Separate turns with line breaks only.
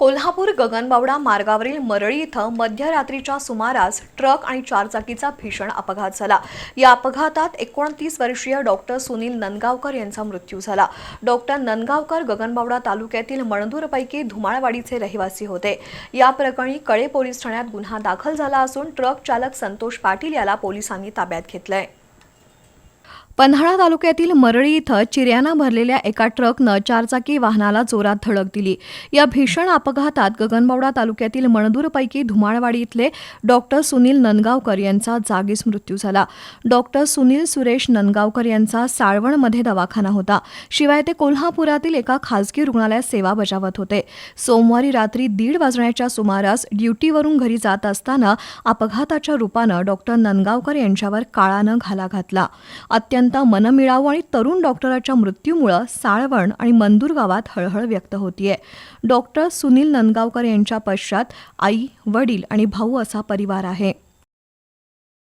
कोल्हापूर गगनबावडा मार्गावरील मरळी इथं मध्यरात्रीच्या सुमारास ट्रक आणि चारचाकीचा भीषण अपघात झाला। या अपघातात 29 वर्षीय डॉक्टर सुनील नंदगावकर यांचा मृत्यू झाला। डॉक्टर नंदगावकर गगनबावडा तालुक्यातील मणदूरपैकी धुमाळवाडीचे रहिवासी होते। या प्रकरणी कळे पोलीस ठाण्यात गुन्हा दाखल झाला असून ट्रक चालक संतोष पाटील याला पोलिसांनी ताब्यात घेतलंय। पन्हाळा तालुक्यातील मरळी इथं चिऱ्यानं भरलेल्या एका ट्रकनं चारचाकी वाहनाला जोरात धडक दिली। या भीषण अपघातात गगनबावडा तालुक्यातील मणदूरपैकी धुमाळवाडी इथले डॉक्टर सुनील नंदगावकर यांचा जागीच मृत्यू झाला। डॉक्टर सुनील सुरेश नंदगावकर यांचा साळवणमध्ये दवाखाना होता, शिवाय ते कोल्हापुरातील एका खासगी रुग्णालयात सेवा बजावत होते। सोमवारी रात्री 1:30 वाजण्याच्या सुमारास ड्युटीवरून घरी जात असताना अपघाताच्या रूपानं डॉक्टर नंदगावकर यांच्यावर काळानं घाला घातला। अत्यंत मनमिळावू आणि तरुण डॉक्टराच्या मृत्यूमुळे साळवण आणि मंदूर गावात हळहळ व्यक्त होतीये। डॉक्टर सुनील नंदगावकर यांच्या पश्चात आई, वडील आणि भाऊ असा परिवार आहे।